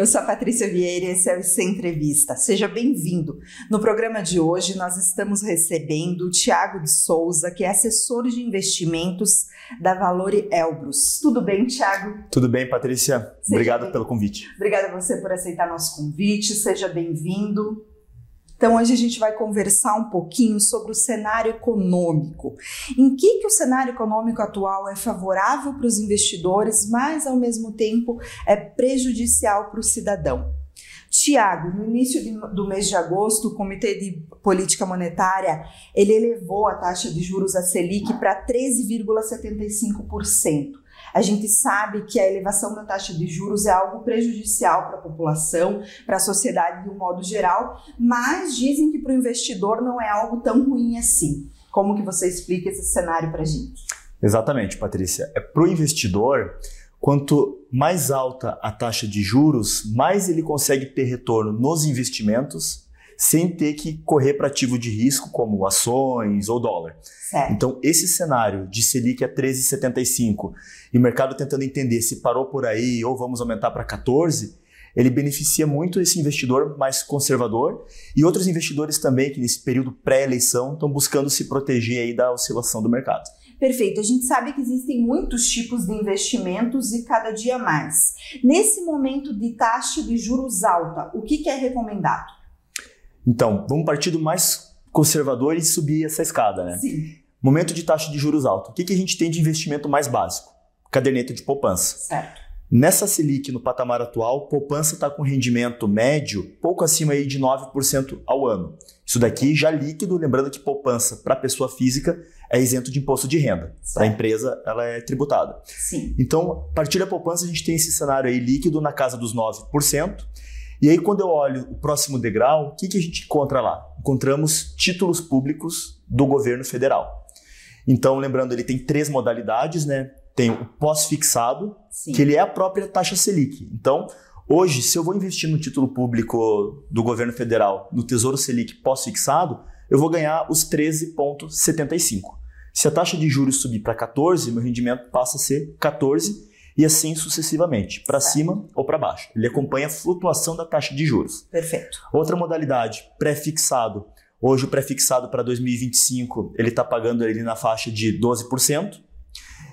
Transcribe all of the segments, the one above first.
eu sou a Patrícia Vieira e esse é o IC Entrevista. Seja bem-vindo. No programa de hoje, nós estamos recebendo o Thiago de Souza, que é assessor de investimentos da Valore Elbrus. Tudo bem, Thiago? Tudo bem, Patrícia. Obrigado pelo convite. Obrigada a você por aceitar nosso convite. Seja bem-vindo. Então, hoje a gente vai conversar um pouquinho sobre o cenário econômico. Em que o cenário econômico atual é favorável para os investidores, mas, ao mesmo tempo, é prejudicial para o cidadão? Tiago, no início do mês de agosto, o Comitê de Política Monetária ele elevou a taxa de juros a Selic para 13,75%. A gente sabe que a elevação da taxa de juros é algo prejudicial para a população, para a sociedade de um modo geral, mas dizem que para o investidor não é algo tão ruim assim. Como que você explica esse cenário para a gente? Exatamente, Patrícia. Para o investidor, quanto mais alta a taxa de juros, mais ele consegue ter retorno nos investimentos, sem ter que correr para ativo de risco como ações ou dólar. Certo. Então, esse cenário de Selic a 13,75 e o mercado tentando entender se parou por aí ou vamos aumentar para 14, ele beneficia muito esse investidor mais conservador e outros investidores também que nesse período pré-eleição estão buscando se proteger aí da oscilação do mercado. Perfeito. A gente sabe que existem muitos tipos de investimentos e cada dia mais. Nesse momento de taxa de juros alta, o que é recomendado? Então, vamos partir do mais conservador e subir essa escada, né? Sim. Momento de taxa de juros alta. O que a gente tem de investimento mais básico? Caderneta de poupança. Certo. Nessa Selic, no patamar atual, poupança está com rendimento médio pouco acima aí de 9% ao ano. Isso daqui já líquido, lembrando que poupança para pessoa física é isento de imposto de renda. Para a empresa, ela é tributada. Sim. Então, a partir da poupança, a gente tem esse cenário aí líquido na casa dos 9%. E aí, quando eu olho o próximo degrau, o que a gente encontra lá? Encontramos títulos públicos do governo federal. Então, lembrando, ele tem 3 modalidades, né? Tem o pós-fixado, que ele é a própria taxa Selic. Então, hoje, se eu vou investir no título público do governo federal, no Tesouro Selic pós-fixado, eu vou ganhar os 13,75. Se a taxa de juros subir para 14, meu rendimento passa a ser 14 e assim sucessivamente, para cima ou para baixo. Ele acompanha a flutuação da taxa de juros. Perfeito. Outra modalidade, pré-fixado. Hoje o pré-fixado para 2025, ele está pagando ali na faixa de 12%.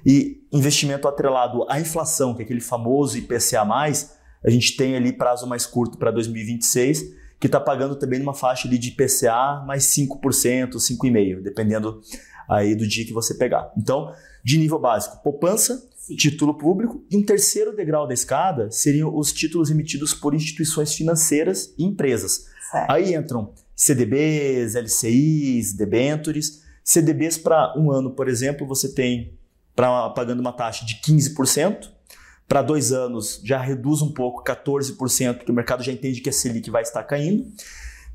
E investimento atrelado à inflação, que é aquele famoso IPCA+, a gente tem ali prazo mais curto para 2026, que está pagando também numa faixa ali de IPCA mais 5%, 5,5%, dependendo aí do dia que você pegar. Então, de nível básico, poupança, título público, e um terceiro degrau da escada seriam os títulos emitidos por instituições financeiras e empresas. Certo. Aí entram CDBs, LCIs, debêntures. CDBs para um ano, por exemplo, você tem pagando uma taxa de 15%. Para 2 anos já reduz um pouco, 14%, porque o mercado já entende que a Selic vai estar caindo.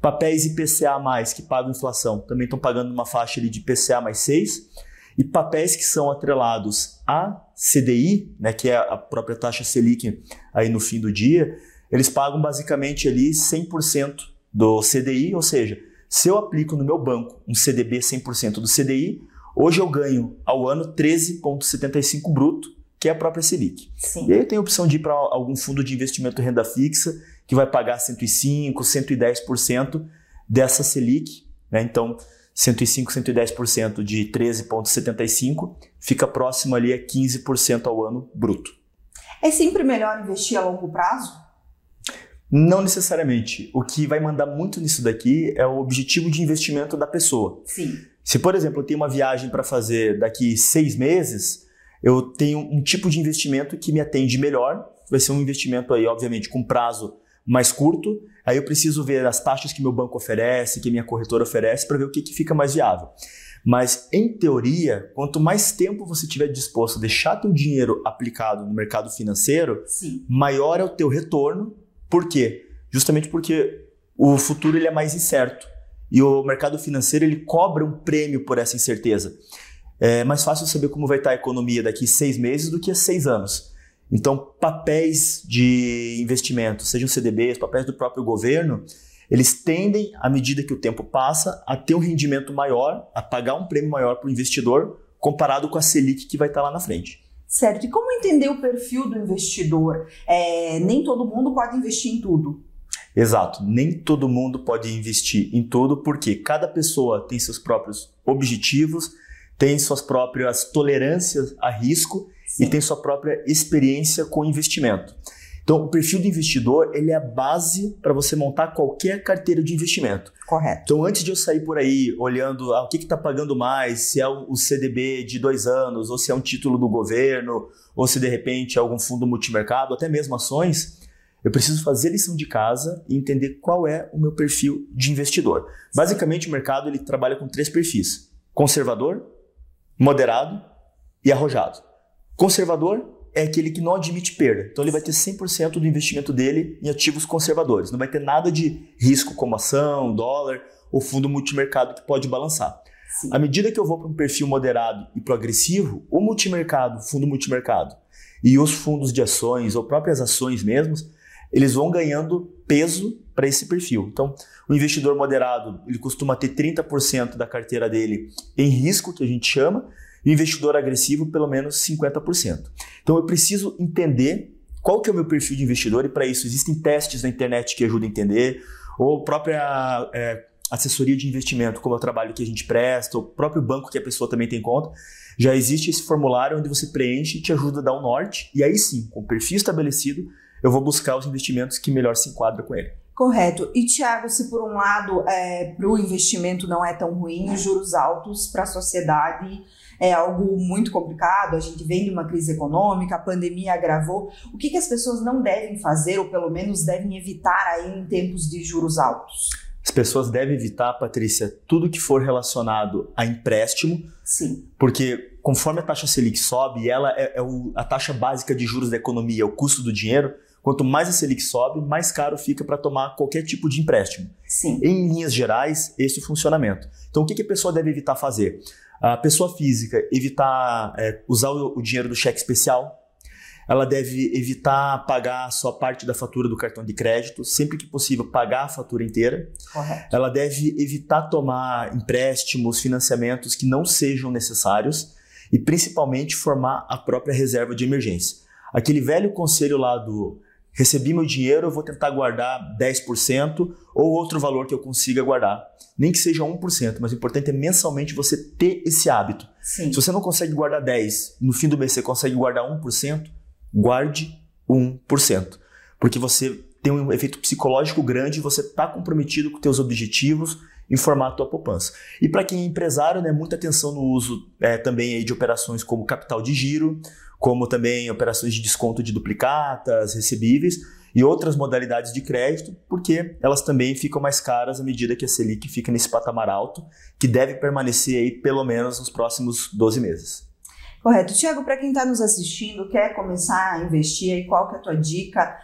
Papéis IPCA+, que pagam inflação, também estão pagando uma faixa ali de IPCA mais 6%. E papéis que são atrelados à CDI, né, que é a própria taxa Selic aí no fim do dia, eles pagam basicamente ali 100% do CDI, ou seja, se eu aplico no meu banco um CDB 100% do CDI, hoje eu ganho ao ano 13,75 bruto, que é a própria Selic. Sim. E aí eu tenho a opção de ir para algum fundo de investimento renda fixa, que vai pagar 105%, 110% dessa Selic, né? Então, 105%, 110% de 13,75% fica próximo ali a 15% ao ano bruto. É sempre melhor investir a longo prazo? Não necessariamente. O que vai mandar muito nisso daqui é o objetivo de investimento da pessoa. Sim. Se, por exemplo, eu tenho uma viagem para fazer daqui 6 meses, eu tenho um tipo de investimento que me atende melhor. Vai ser um investimento aí, obviamente, com prazo mais curto. Aí eu preciso ver as taxas que meu banco oferece, que minha corretora oferece, para ver o que fica mais viável. Mas, em teoria, quanto mais tempo você tiver disposto a deixar teu dinheiro aplicado no mercado financeiro, maior é o teu retorno. Por quê? Justamente porque o futuro ele é mais incerto. E o mercado financeiro ele cobra um prêmio por essa incerteza. É mais fácil saber como vai estar a economia daqui 6 meses do que a 6 anos. Então, papéis de investimento, sejam CDBs, papéis do próprio governo, eles tendem, à medida que o tempo passa, a ter um rendimento maior, a pagar um prêmio maior para o investidor, comparado com a Selic que vai estar lá na frente. Certo. E como entender o perfil do investidor? Nem todo mundo pode investir em tudo. Exato. Nem todo mundo pode investir em tudo, porque cada pessoa tem seus próprios objetivos, tem suas próprias tolerâncias a risco. Sim. E tem sua própria experiência com investimento. Então, o perfil do investidor, ele é a base para você montar qualquer carteira de investimento. Correto. Então, antes de eu sair por aí olhando o que está pagando mais, se é o CDB de 2 anos, ou se é um título do governo, ou se de repente é algum fundo multimercado, até mesmo ações, eu preciso fazer lição de casa e entender qual é o meu perfil de investidor. Basicamente, o mercado ele trabalha com 3 perfis: conservador, moderado e arrojado. Conservador é aquele que não admite perda. Então ele vai ter 100% do investimento dele em ativos conservadores. Não vai ter nada de risco como ação, dólar ou fundo multimercado que pode balançar. Sim. À medida que eu vou para um perfil moderado e para o agressivo, o multimercado, fundo multimercado e os fundos de ações ou próprias ações mesmos, eles vão ganhando peso para esse perfil. Então, o investidor moderado, ele costuma ter 30% da carteira dele em risco, que a gente chama, e o investidor agressivo, pelo menos 50%. Então, eu preciso entender qual que é o meu perfil de investidor, e para isso existem testes na internet que ajudam a entender, ou própria assessoria de investimento, como é o trabalho que a gente presta, o próprio banco que a pessoa também tem conta. Já existe esse formulário onde você preenche e te ajuda a dar um norte, e aí sim, com o perfil estabelecido, eu vou buscar os investimentos que melhor se enquadram com ele. Correto. E, Thiago, se por um lado para o investimento não é tão ruim, os juros altos para a sociedade é algo muito complicado, a gente vem de uma crise econômica, a pandemia agravou. O que as pessoas não devem fazer, ou pelo menos devem evitar aí em tempos de juros altos? As pessoas devem evitar, Patrícia, tudo que for relacionado a empréstimo. Sim. Porque conforme a taxa Selic sobe, ela a taxa básica de juros da economia, o custo do dinheiro, quanto mais a Selic sobe, mais caro fica para tomar qualquer tipo de empréstimo. Sim. Em linhas gerais, esse é o funcionamento. Então, o que a pessoa deve evitar fazer? A pessoa física, evitar usar o dinheiro do cheque especial. Ela deve evitar pagar só parte da fatura do cartão de crédito, sempre que possível pagar a fatura inteira. Correto. Ela deve evitar tomar empréstimos, financiamentos que não sejam necessários e principalmente formar a própria reserva de emergência. Aquele velho conselho lá do recebi meu dinheiro, eu vou tentar guardar 10% ou outro valor que eu consiga guardar. Nem que seja 1%, mas o importante é mensalmente você ter esse hábito. Sim. Se você não consegue guardar 10%, no fim do mês você consegue guardar 1%, guarde 1%. Porque você tem um efeito psicológico grande e você está comprometido com os teus objetivos em formar a tua poupança. E para quem é empresário, né, muita atenção no uso também aí de operações como capital de giro, como também operações de desconto de duplicatas, recebíveis e outras modalidades de crédito, porque elas também ficam mais caras à medida que a Selic fica nesse patamar alto, que deve permanecer aí pelo menos nos próximos 12 meses. Correto. Thiago, para quem está nos assistindo, quer começar a investir, aí, qual que é a tua dica?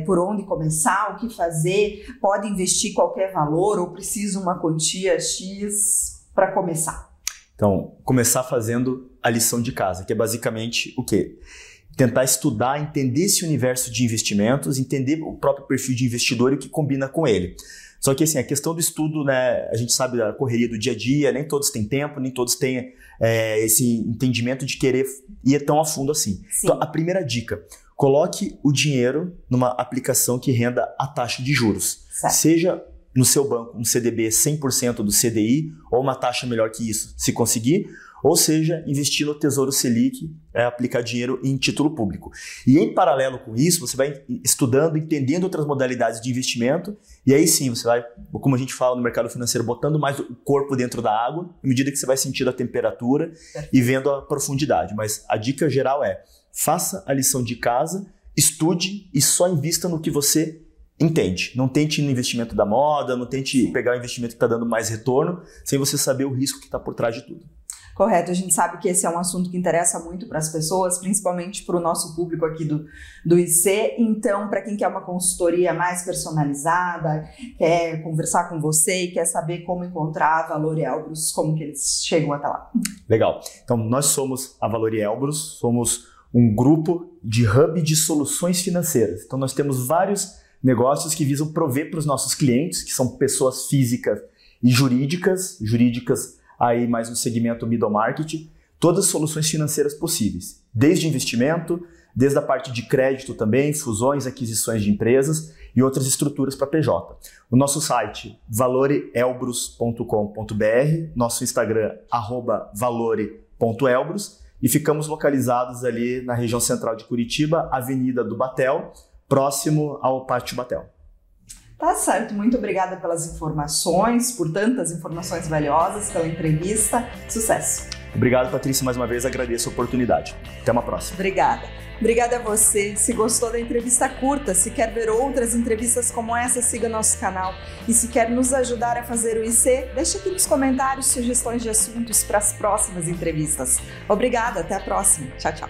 Por onde começar? O que fazer? Pode investir qualquer valor ou precisa uma quantia X para começar? Então, começar fazendo a lição de casa, que é basicamente o quê? Tentar estudar, entender esse universo de investimentos, entender o próprio perfil de investidor e o que combina com ele. Só que assim, a questão do estudo, né, a gente sabe da correria do dia a dia, nem todos têm tempo, nem todos têm esse entendimento de querer ir tão a fundo assim. Sim. Então, a primeira dica, coloque o dinheiro numa aplicação que renda a taxa de juros. Certo. Seja no seu banco um CDB 100% do CDI ou uma taxa melhor que isso, se conseguir, ou seja, investir no Tesouro Selic, aplicar dinheiro em título público. E em paralelo com isso, você vai estudando, entendendo outras modalidades de investimento, e aí sim, você vai, como a gente fala no mercado financeiro, botando mais o corpo dentro da água, à medida que você vai sentindo a temperatura e vendo a profundidade. Mas a dica geral é, faça a lição de casa, estude e só invista no que você entende. Não tente ir no investimento da moda, não tente pegar o investimento que está dando mais retorno, sem você saber o risco que está por trás de tudo. Correto, a gente sabe que esse é um assunto que interessa muito para as pessoas, principalmente para o nosso público aqui do IC. Então, para quem quer uma consultoria mais personalizada, quer conversar com você e quer saber como encontrar a Valor Elbrus, como que eles chegam até lá. Legal. Então, nós somos a Valor Elbrus, somos um grupo de hub de soluções financeiras. Então, nós temos vários negócios que visam prover para os nossos clientes, que são pessoas físicas e jurídicas aí mais no segmento middle market, todas as soluções financeiras possíveis, desde investimento, desde a parte de crédito também, fusões, aquisições de empresas e outras estruturas para PJ. O nosso site, valoreelbrus.com.br, nosso Instagram, @valore.elbrus, e ficamos localizados ali na região central de Curitiba, Avenida do Batel, próximo ao Pátio Batel. Tá certo, muito obrigada pelas informações, por tantas informações valiosas, pela entrevista. Sucesso! Obrigado, Patrícia, mais uma vez agradeço a oportunidade. Até uma próxima. Obrigada. Obrigada a você. Se gostou da entrevista, curta. Se quer ver outras entrevistas como essa, siga nosso canal. E se quer nos ajudar a fazer o IC, deixe aqui nos comentários sugestões de assuntos para as próximas entrevistas. Obrigada, até a próxima. Tchau, tchau.